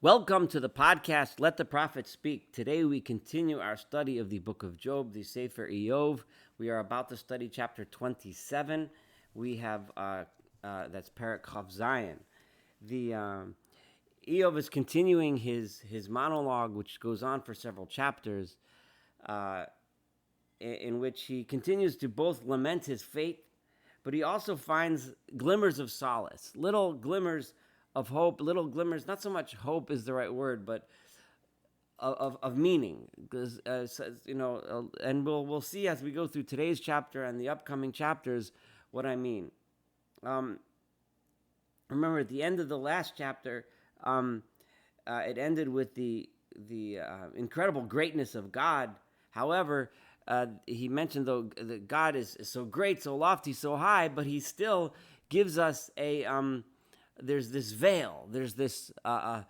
Welcome to the podcast, Let the Prophet Speak. Today we continue our study of the book of Job, the Sefer Iyov. We are about to study chapter 27. We have, that's Perek Chav Zayin. The Iyov is continuing his monologue, which goes on for several chapters, in which he continues to both lament his fate, but he also finds glimmers of solace, little glimmers of hope, little glimmers, not so much hope is the right word, but of meaning. Because, and we'll see as we go through today's chapter and the upcoming chapters what I mean. Remember, at the end of the last chapter, it ended with the incredible greatness of God. However, he mentioned, though, that God is so great, so lofty, so high, but he still gives us there's this veil, there's this a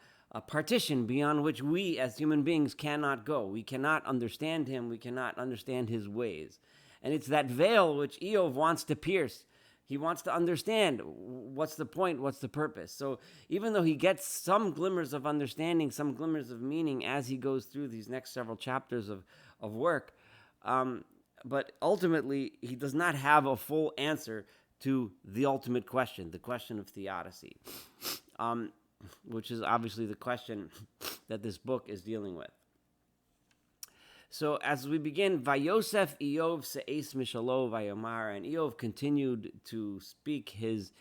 partition beyond which we as human beings cannot go. We cannot understand him, we cannot understand his ways. And it's that veil which Iyov wants to pierce. He wants to understand what's the point, what's the purpose. So even though he gets some glimmers of understanding, some glimmers of meaning as he goes through these next several chapters of work, but ultimately he does not have a full answer to the ultimate question, the question of theodicy, which is obviously the question that this book is dealing with. So as we begin, Vayosef Iyov se'es mishalo vayomar, and Iyov continued to speak his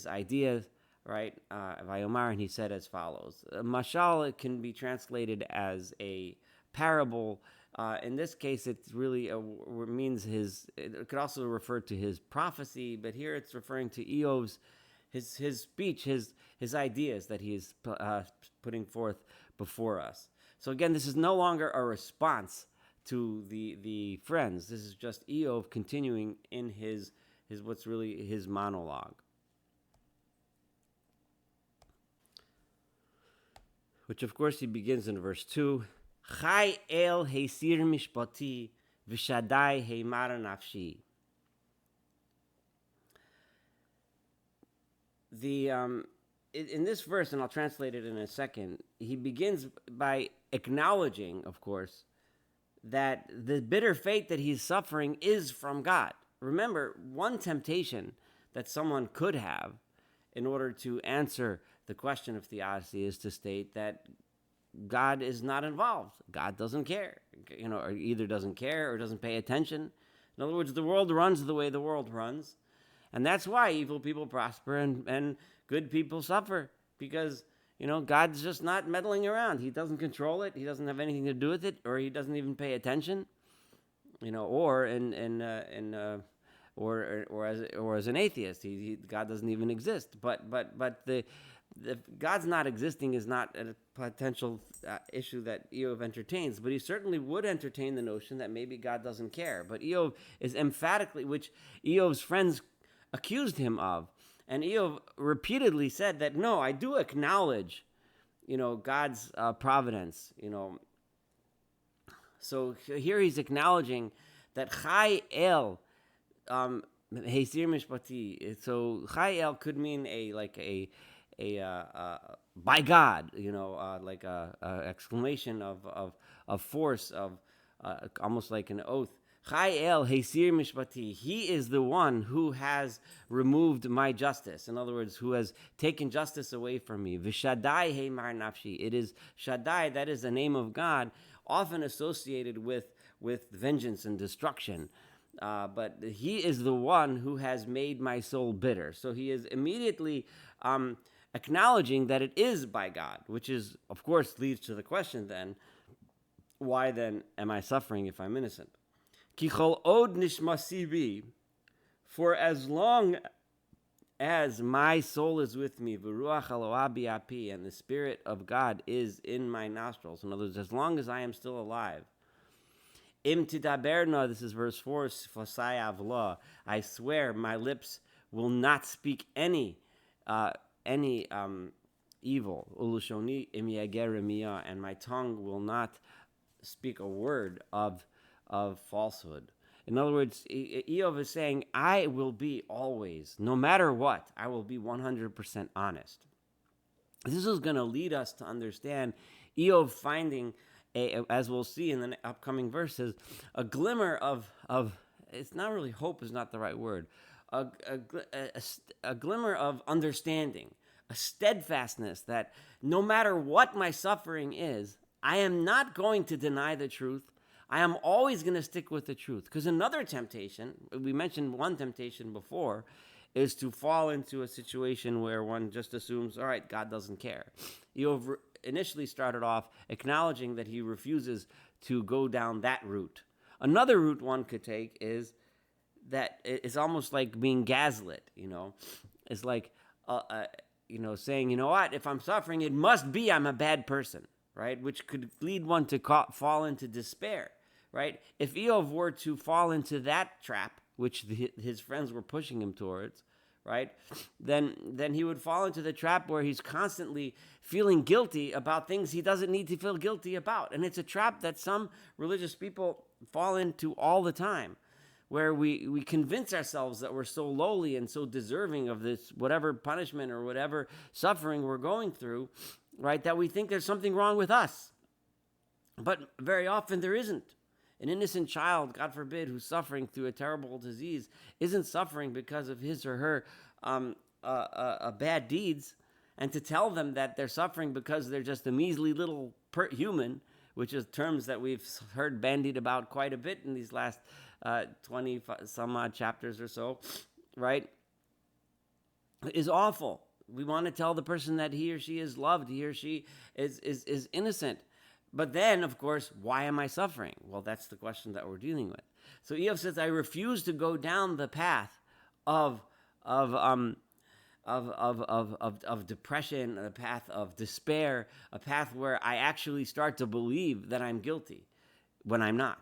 ideas, right? Vayomar, and he said as follows. Mashal, it can be translated as a parable. In this case, it really means it could also refer to his prophecy, but here it's referring to Iyov's his speech, his ideas that he is putting forth before us. So again, this is no longer a response to the friends. This is just Iyov continuing in his what's really his monologue, which of course he begins in verse 2. Chai el heisir mishpati v'shadai heimar nafshi. In this verse, and I'll translate it in a second, he begins by acknowledging, of course, that the bitter fate that he's suffering is from God. Remember, one temptation that someone could have in order to answer the question of theodicy is to state that God is not involved. God doesn't care, or either doesn't care or doesn't pay attention. In other words, the world runs the way the world runs. And that's why evil people prosper and good people suffer, because, God's just not meddling around. He doesn't control it. He doesn't have anything to do with it, or he doesn't even pay attention, or as an atheist, God doesn't even exist. But the God's not existing is not a potential issue that Iyov entertains, but he certainly would entertain the notion that maybe God doesn't care. But Iyov is emphatically, which Iyov's friends accused him of, and Iyov repeatedly said that, no, I do acknowledge, God's providence, So here he's acknowledging that Chai El, Heisir Mishpati. So Chai El could mean by God, like a exclamation of force, of almost like an oath. Chai El Heisir Mishpati. He is the one who has removed my justice. In other words, who has taken justice away from me. V'Shaddai Heimar Nafshi. It is Shaddai, that is the name of God, often associated with vengeance and destruction. But he is the one who has made my soul bitter. So he is immediately acknowledging that it is by God, which is, of course, leads to the question then, why then am I suffering if I'm innocent? Kichol od nishmasi bi, for as long as my soul is with me, v'ruach Eloah bi api, and the Spirit of God is in my nostrils. In other words, as long as I am still alive. Im tidaberna, this is verse 4, fosai avla, I swear my lips will not speak any evil. Ulushoni im yager, and my tongue will not speak a word of falsehood. In other words, Iyov is saying, I will be always, no matter what, I will be 100% honest. This is going to lead us to understand Eov finding, as we'll see in the upcoming verses, a glimmer of it's not really hope is not the right word, a glimmer of understanding, a steadfastness that no matter what my suffering is, I am not going to deny the truth. I am always going to stick with the truth. Because another temptation, we mentioned one temptation before, is to fall into a situation where one just assumes, all right, God doesn't care. You initially started off acknowledging that he refuses to go down that route. Another route one could take is that it's almost like being gaslit, It's like, saying, you know what, if I'm suffering, it must be I'm a bad person, right? Which could lead one to fall into despair, right? If Eov were to fall into that trap, which his friends were pushing him towards, right? Then he would fall into the trap where he's constantly feeling guilty about things he doesn't need to feel guilty about. And it's a trap that some religious people fall into all the time, where we convince ourselves that we're so lowly and so deserving of this whatever punishment or whatever suffering we're going through, right? That we think there's something wrong with us. But very often there isn't. An innocent child, God forbid, who's suffering through a terrible disease isn't suffering because of his or her bad deeds. And to tell them that they're suffering because they're just a measly little human, which is terms that we've heard bandied about quite a bit in these last 20 some odd chapters or so, right, is awful. We want to tell the person that he or she is loved, he or she is innocent. But then, of course, why am I suffering? Well, that's the question that we're dealing with. So Eov says, I refuse to go down the path of depression, a path of despair, a path where I actually start to believe that I'm guilty when I'm not.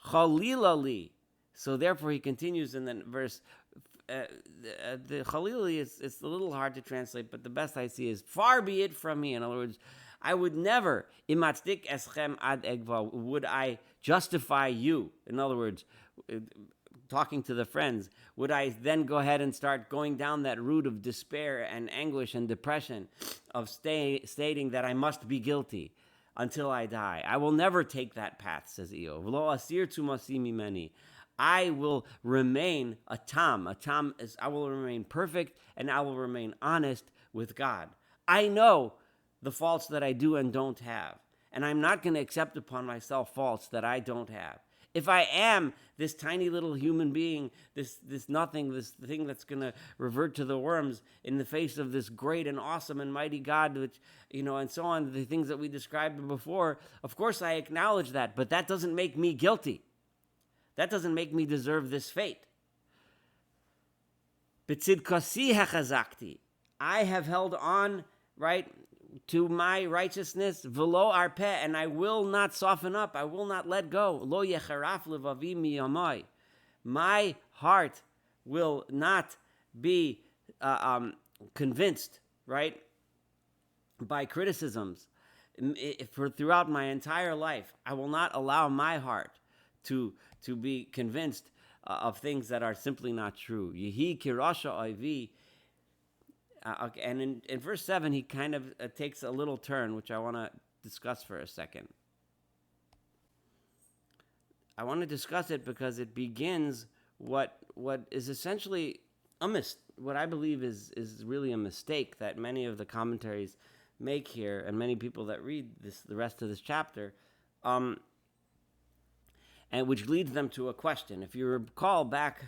Chalila li. So therefore, he continues in the verse. The Chalila li it's a little hard to translate, but the best I see is far be it from me. In other words, I would never, imatzdik eschem ad egva, would I justify you? In other words, talking to the friends, would I then go ahead and start going down that route of despair and anguish and depression, of stating that I must be guilty until I die? I will never take that path, says Eov. Lo asir tumasimi meni. I will remain a tam. A tam is I will remain perfect and I will remain honest with God. I know the faults that I do and don't have. And I'm not going to accept upon myself faults that I don't have. If I am this tiny little human being, this nothing, this thing that's going to revert to the worms in the face of this great and awesome and mighty God, which, and so on, the things that we described before, of course I acknowledge that, but that doesn't make me guilty. That doesn't make me deserve this fate. B'tzidkasi hechazakti. I have held on, right, to my righteousness, v'lo arpeh, and I will not soften up. I will not let go. Lo yecharaf levavi miyamai. My heart will not be convinced, right, by criticisms. For throughout my entire life, I will not allow my heart to be convinced of things that are simply not true. Yehi kirasha oivi. And in verse 7, he kind of takes a little turn, which I want to discuss for a second. I want to discuss it because it begins what is essentially what I believe is really a mistake that many of the commentaries make here, and many people that read the rest of this chapter, and which leads them to a question. If you recall back,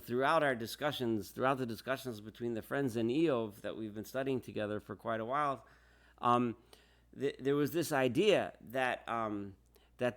throughout the discussions between the friends and Eov that we've been studying together for quite a while, there was this idea that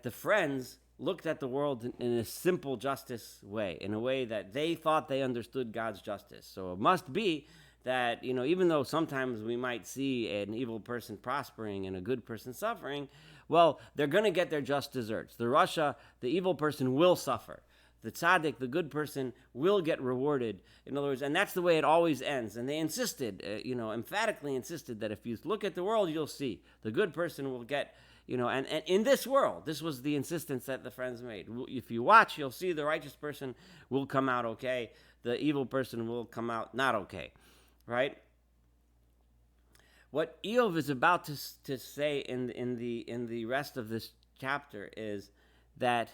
the friends looked at the world in a simple justice way, in a way that they thought they understood God's justice. So it must be that, even though sometimes we might see an evil person prospering and a good person suffering, well, they're going to get their just deserts. The evil person will suffer. The tzaddik, the good person, will get rewarded. In other words, and that's the way it always ends. And they insisted, emphatically insisted that if you look at the world, you'll see the good person will get, and in this world, this was the insistence that the friends made. If you watch, you'll see the righteous person will come out okay. The evil person will come out not okay, right? What Eov is about to say in the rest of this chapter is that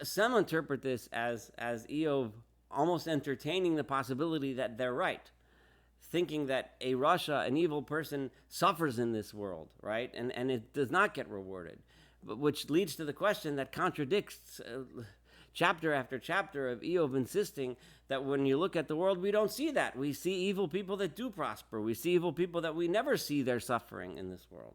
some interpret this as Eov almost entertaining the possibility that they're right, thinking that a Rasha, an evil person, suffers in this world, right? And it does not get rewarded, which leads to the question that contradicts chapter after chapter of Eov insisting that when you look at the world, we don't see that. We see evil people that do prosper. We see evil people that we never see their suffering in this world,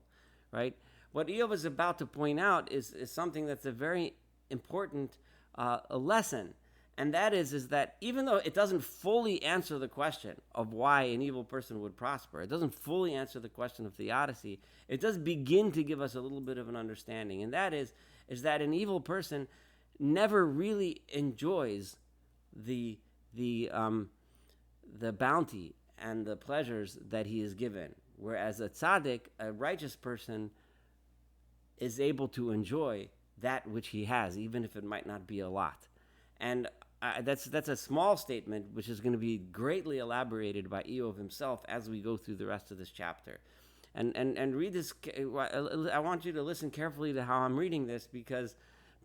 right? What Eov is about to point out is something that's a very important a lesson. And that is that even though it doesn't fully answer the question of why an evil person would prosper, it doesn't fully answer the question of theodicy, it does begin to give us a little bit of an understanding. And that is that an evil person never really enjoys the bounty and the pleasures that he is given. Whereas a tzaddik, a righteous person, is able to enjoy that which he has, even if it might not be a lot. And that's a small statement, which is going to be greatly elaborated by Eov himself as we go through the rest of this chapter. And read this. I want you to listen carefully to how I'm reading this because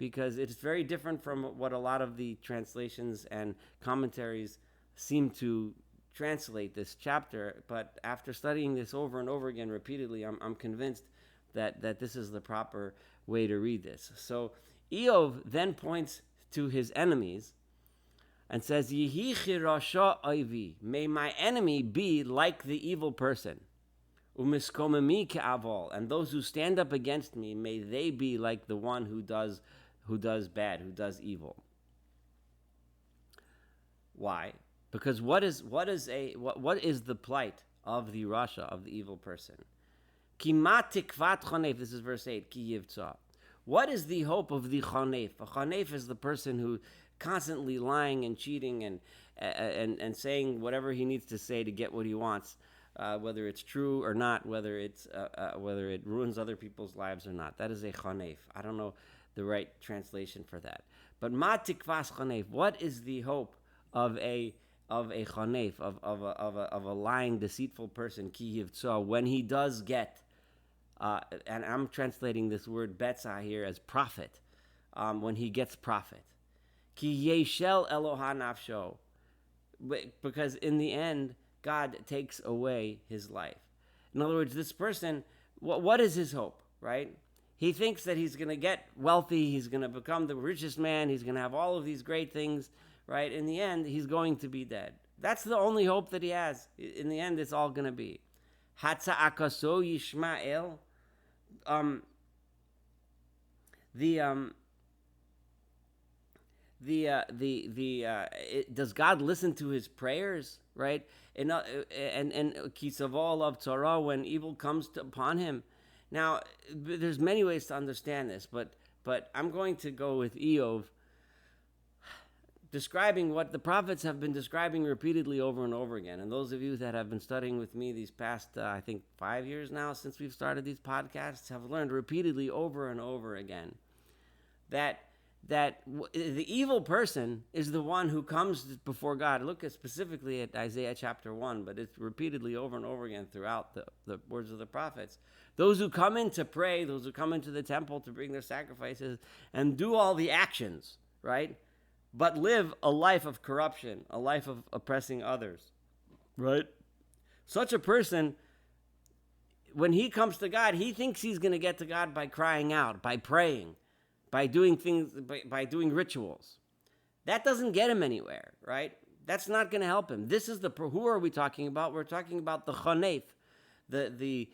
it's very different from what a lot of the translations and commentaries seem to translate this chapter. But after studying this over and over again repeatedly, I'm convinced that this is the proper way to read this. So Eov then points to his enemies and says, Yehi chirasha oivi, may my enemy be like the evil person. Umiskomemi ke'avol, and those who stand up against me, may they be like the one who does bad, who does evil. Why? Because what is the plight of the rasha, of the evil person? Kimat tikvat chonef, this is verse 8, ki yivtza. What is the hope of the chonef? A chonef is the person who constantly lying and cheating and saying whatever he needs to say to get what he wants, whether it's true or not, whether it ruins other people's lives or not. That is a chonef. I don't know the right translation for that. But ma tikvas chonef. What is the hope of a chonef, of a lying, deceitful person? Ki yivtza, when he does get. And I'm translating this word betzah here as profit, when he gets profit. Ki yeshel Eloha nafsho, because in the end, God takes away his life. In other words, this person, what is his hope, right? He thinks that he's going to get wealthy, he's going to become the richest man, he's going to have all of these great things, right? In the end, he's going to be dead. That's the only hope that he has. In the end, it's all going to be. Hatza akaso yishmael. Does God listen to his prayers, right? And kisavol of Torah, when evil comes upon him. Now, there's many ways to understand this, but I'm going to go with Eov, describing what the prophets have been describing repeatedly over and over again. And those of you that have been studying with me these past, I think, 5 years now since we've started these podcasts, have learned repeatedly over and over again that the evil person is the one who comes before God. Look specifically at Isaiah chapter 1, but it's repeatedly over and over again throughout the words of the prophets. Those who come in to pray, those who come into the temple to bring their sacrifices and do all the actions, right? But live a life of corruption, a life of oppressing others, right? Such a person, when he comes to God, he thinks he's going to get to God by crying out, by praying, by doing things, by doing rituals. That doesn't get him anywhere, right? That's not going to help him. This is who are we talking about? We're talking about the chonef, the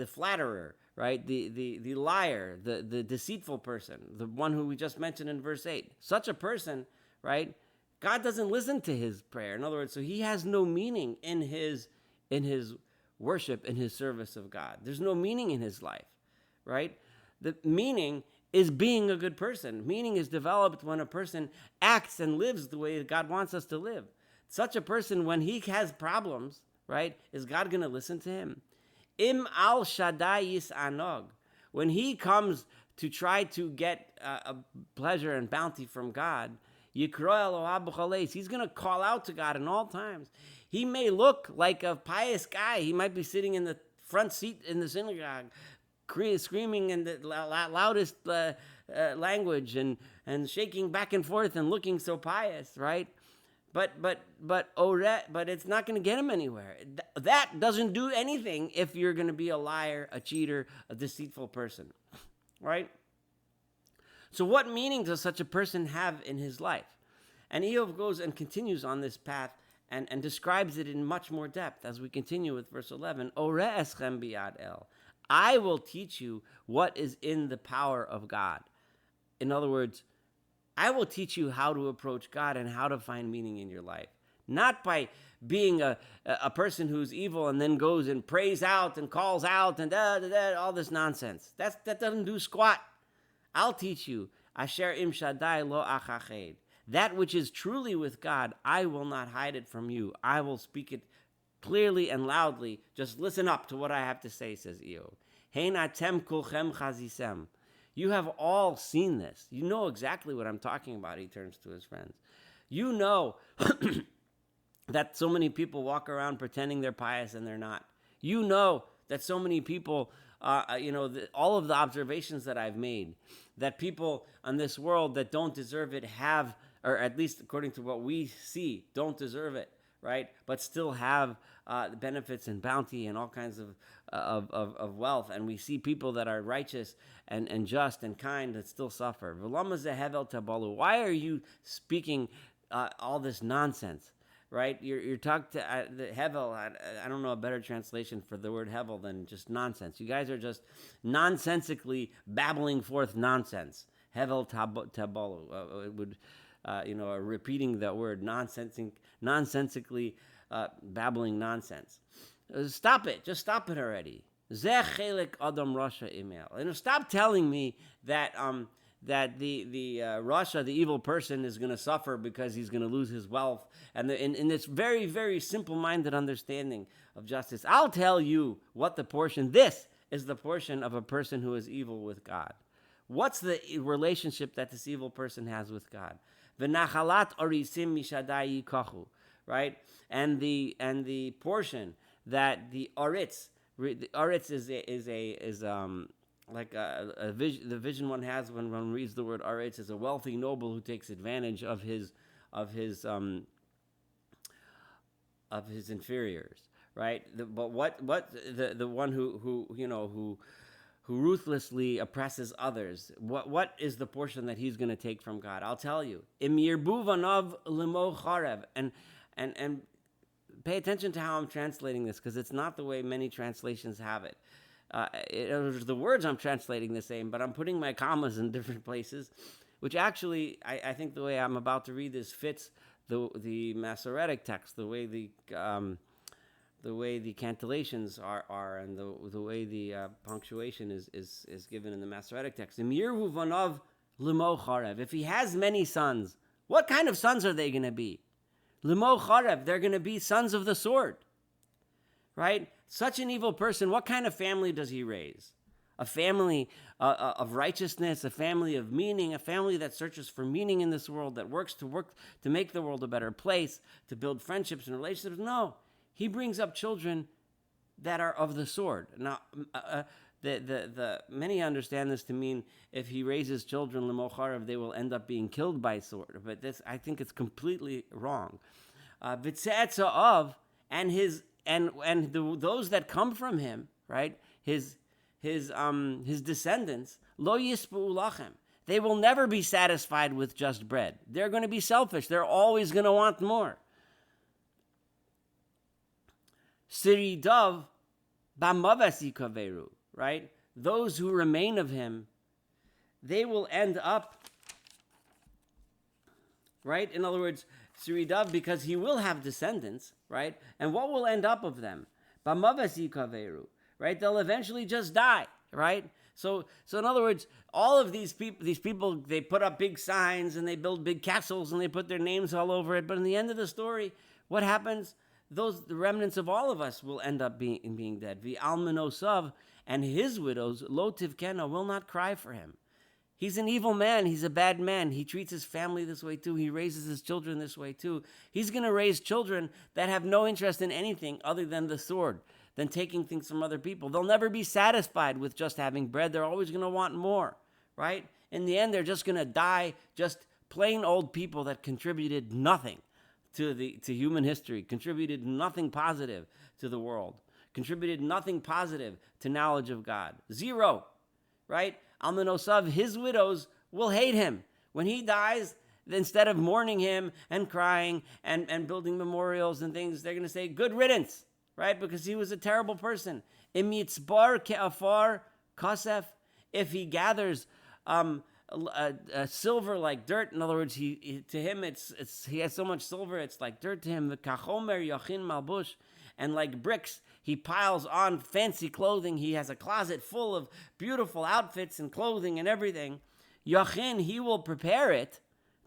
flatterer, right? The liar, the deceitful person, the one who we just mentioned in verse 8. Such a person, right? God doesn't listen to his prayer. In other words, so he has no meaning in his worship, in his service of God. There's no meaning in his life, right? The meaning is being a good person. Meaning is developed when a person acts and lives the way God wants us to live. Such a person, when he has problems, right, is God going to listen to him? Im al shaddai yis anog. When he comes to try to get a pleasure and bounty from God, Yikro Eloah b'chol. He's going to call out to God in all times. He may look like a pious guy. He might be sitting in the front seat in the synagogue, screaming in the loudest language and shaking back and forth and looking so pious, right? But it's not going to get him anywhere. That doesn't do anything if you're going to be a liar, a cheater, a deceitful person, right? So what meaning does such a person have in his life? And Eov goes and continues on this path and describes it in much more depth as we continue with verse 11. Oreh eschem biyad el. I will teach you what is in the power of God. In other words, I will teach you how to approach God and how to find meaning in your life. Not by being a person who's evil and then goes and prays out and calls out and all this nonsense. That doesn't do squat. I'll teach you. Asher im shaddai lo achached. That which is truly with God, I will not hide it from you. I will speak it clearly and loudly. Just listen up to what I have to say, says Eov. Hein atem kulchem chazisem. You have all seen this. You know exactly what I'm talking about, he turns to his friends. You know that so many people walk around pretending they're pious and they're not. You know that so many people, all of the observations that I've made, that people on this world that don't deserve it have, or at least according to what we see, don't deserve it, right? But still have benefits and bounty and all kinds of wealth. And we see people that are righteous and just and kind that still suffer. Why are you speaking all this nonsense, right? You're talking to the Hevel. I don't know a better translation for the word Hevel than just nonsense. You guys are just nonsensically babbling forth nonsense. Hevel tabolu. It would, repeating that word, nonsensically babbling nonsense. Stop it. Just stop it already. Zeh adam rasha email. Stop telling me that the Rasha, the evil person, is going to suffer because he's going to lose his wealth. And in this very, very simple-minded understanding of justice, I'll tell you what the portion. This is the portion of a person who is evil with God. What's the relationship that this evil person has with God? V'nachalat orisim mishadai yikachu, right? And the portion that the oritz is like a vision. The vision one has when one reads the word oritz is a wealthy noble who takes advantage of his inferiors, right? But the one who ruthlessly oppresses others, what is the portion that he's going to take from God? I'll tell you. Im yirbu vanav limo charev. And pay attention to how I'm translating this, because it's not the way many translations have it. The words I'm translating the same, but I'm putting my commas in different places, which actually, I think the way I'm about to read this fits the Masoretic text, the way the cantillations are and the way the punctuation is given in the Masoretic text. Yirvu vanav limo charev. If he has many sons, what kind of sons are they going to be? Limo charev, they're going to be sons of the sword, right? Such an evil person, what kind of family does he raise? A family of righteousness, a family of meaning, a family that searches for meaning in this world, that works to make the world a better place, to build friendships and relationships? No, he brings up children that are of the sword. Now, the many understand this to mean if he raises children limo charev, they will end up being killed by sword. But this, I think, it's completely wrong. V'tze'etza of those that come from him, right? His descendants, lo yispu lachem. They will never be satisfied with just bread. They're going to be selfish. They're always going to want more. Siridav b'mavasi kaveru. Right? Those who remain of him, they will end up, right? In other words, Siridav, because he will have descendants, right? And what will end up of them? B'mavasi kaveru, right? They'll eventually just die, right? So in other words, all of these people, they put up big signs and they build big castles and they put their names all over it. But in the end of the story, what happens? The remnants of all of us will end up being dead. V'almenosav, and his widows, lo tivkena, will not cry for him. He's an evil man. He's a bad man. He treats his family this way too. He raises his children this way too. He's going to raise children that have no interest in anything other than the sword, than taking things from other people. They'll never be satisfied with just having bread. They're always going to want more, right? In the end, they're just going to die just plain old people that contributed nothing to human history, contributed nothing positive to the world, contributed nothing positive to knowledge of God. Zero, right? Almanosav, his widows will hate him. When he dies, instead of mourning him and crying and building memorials and things, they're going to say, good riddance, right? Because he was a terrible person. Imitzbar ke'afar kasef, if he gathers silver like dirt, in other words, to him he has so much silver, it's like dirt to him. V'kachomer yachin malbush, and like bricks, he piles on fancy clothing. He has a closet full of beautiful outfits and clothing and everything. Yachin, he will prepare it.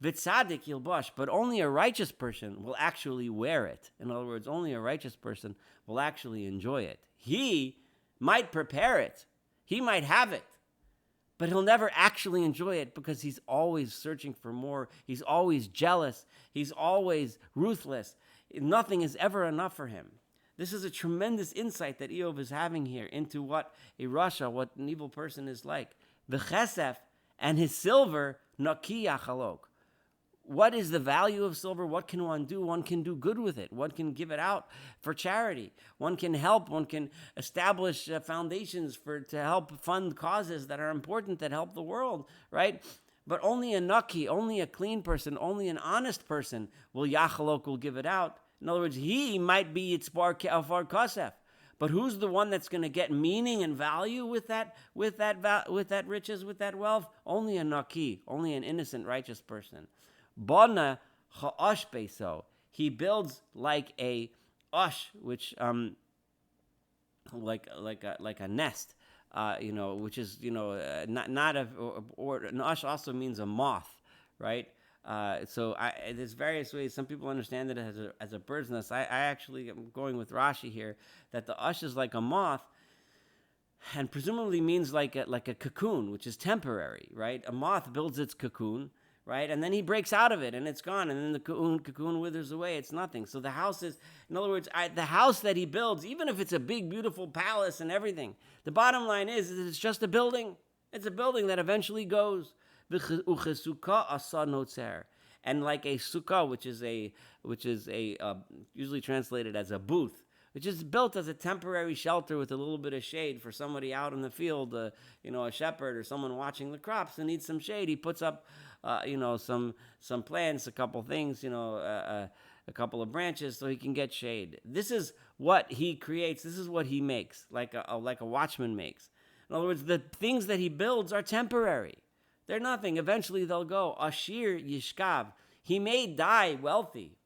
V'tzadik yilbosh, but only a righteous person will actually wear it. In other words, only a righteous person will actually enjoy it. He might prepare it. He might have it. But he'll never actually enjoy it because he's always searching for more. He's always jealous. He's always ruthless. Nothing is ever enough for him. This is a tremendous insight that Eov is having here into what a rasha, what an evil person is like. The chesef and his silver, naki yachalok. What is the value of silver? What can one do? One can do good with it. One can give it out for charity. One can help. One can establish foundations to help fund causes that are important, that help the world, right? But only a naki, only a clean person, only an honest person will give it out. In other words, he might be yitzbar ke'afar kasef. But who's the one that's going to get meaning and value with that riches, with that wealth? Only a naki, only an innocent, righteous person. Bana ha'ash beso. He builds like a ush, which like a nest, which is not a or an ush also means a moth, right? So there's various ways. Some people understand it as a bird's nest. I actually am going with Rashi here that the ush is like a moth, and presumably means like a cocoon, which is temporary, right? A moth builds its cocoon, right? And then he breaks out of it and it's gone. And then the cocoon withers away. It's nothing. So the house is, in other words, the house that he builds, even if it's a big, beautiful palace and everything, the bottom line is that it's just a building. It's a building that eventually goes. And like a sukkah, which is usually translated as a booth, which is built as a temporary shelter with a little bit of shade for somebody out in the field, a shepherd or someone watching the crops and needs some shade. He puts up, some plants, a couple things, a couple of branches so he can get shade. This is what he creates. This is what he makes, like a watchman makes. In other words, the things that he builds are temporary. They're nothing. Eventually they'll go. Ashir yishkav. He may die wealthy.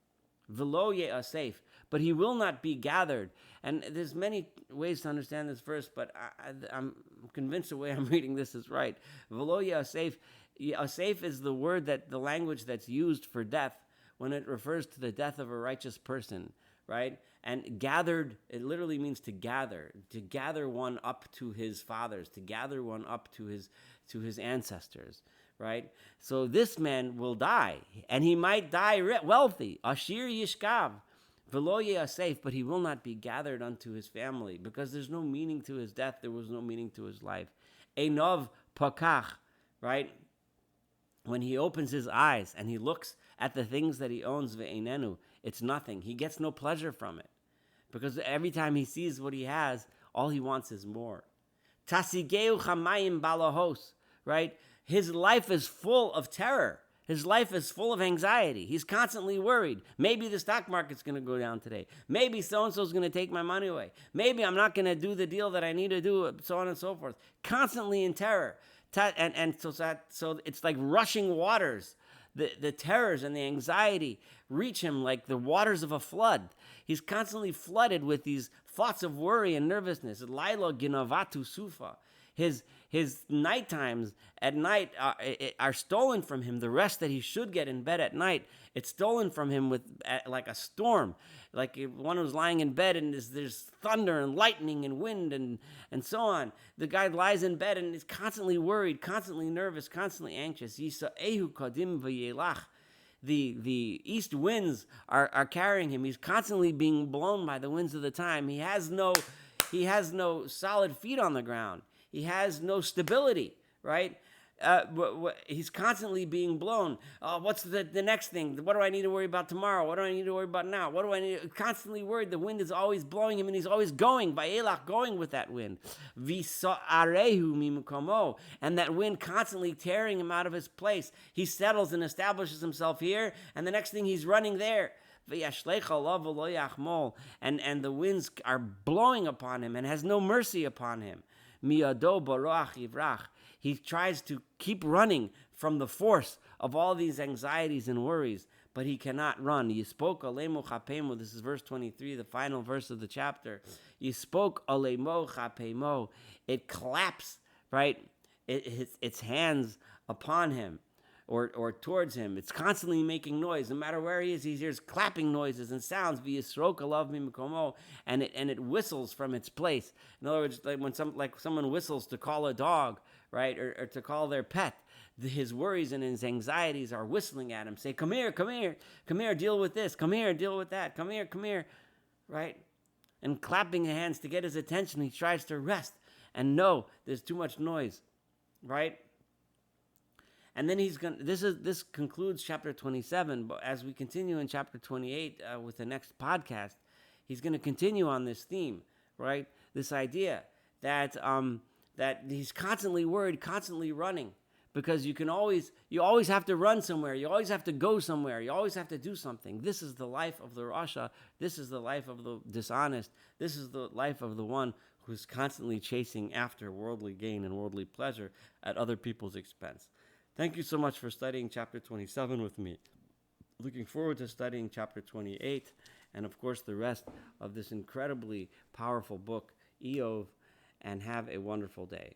Velo ye'asef. But he will not be gathered. And there's many ways to understand this verse, but I'm convinced the way I'm reading this is right. Velo ye'asef. Ye'asef is the language that's used for death when it refers to the death of a righteous person, right? And gathered, it literally means to gather one up to his fathers, to gather one up to his ancestors, right? So this man will die, and he might die wealthy. Ashir yishkav, velo ye'asef, but he will not be gathered unto his family, because there's no meaning to his death. There was no meaning to his life. Einov pakach, right? When he opens his eyes and he looks at the things that he owns, ve'einenu, it's nothing. He gets no pleasure from it, because every time he sees what he has, all he wants is more. Tasigeu chamayim balahos, right? His life is full of terror. His life is full of anxiety. He's constantly worried. Maybe the stock market's going to go down today. Maybe so-and-so is going to take my money away. Maybe I'm not going to do the deal that I need to do, so on and so forth. Constantly in terror. So it's like rushing waters. The terrors and the anxiety reach him like the waters of a flood. He's constantly flooded with these thoughts of worry and nervousness. Laila ginavatu sufa. His night times at night are stolen from him. The rest that he should get in bed at night, it's stolen from him like a storm. Like one who's lying in bed and there's thunder and lightning and wind and so on. The guy lies in bed and is constantly worried, constantly nervous, constantly anxious. Yisa'ehu kadim v'yelach. The east winds are carrying him. He's constantly being blown by the winds of the time. He has no solid feet on the ground. He has no stability, right? He's constantly being blown. What's the next thing? What do I need to worry about tomorrow? What do I need to worry about now? What do I need? Constantly worried. The wind is always blowing him, and he's always going. Vayelach, going with that wind. Visa'arehu mimukomo, and that wind constantly tearing him out of his place. He settles and establishes himself here, and the next thing he's running there. And the winds are blowing upon him and has no mercy upon him. Miyado baroach yivrach. He tries to keep running from the force of all these anxieties and worries, but he cannot run. Yispoke alemo chapemo. This is verse 23, the final verse of the chapter. Yispoke alemo chapemo. It claps, right? Its hands upon him. Or towards him. It's constantly making noise. No matter where he is, he hears clapping noises and sounds. And it whistles from its place. In other words, like someone whistles to call a dog, right, or to call their pet. His worries and his anxieties are whistling at him. Say, come here, come here, come here, deal with this. Come here, deal with that. Come here, right? And clapping hands to get his attention. He tries to rest and know there's too much noise, right? And then this concludes chapter 27, but as we continue in chapter 28 with the next podcast, he's going to continue on this theme, right? This idea that he's constantly worried, constantly running, because you always have to run somewhere, you always have to go somewhere, you always have to do something. This is the life of the Rasha, this is the life of the dishonest, this is the life of the one who's constantly chasing after worldly gain and worldly pleasure at other people's expense. Thank you so much for studying chapter 27 with me. Looking forward to studying chapter 28 and, of course, the rest of this incredibly powerful book, Eov, and have a wonderful day.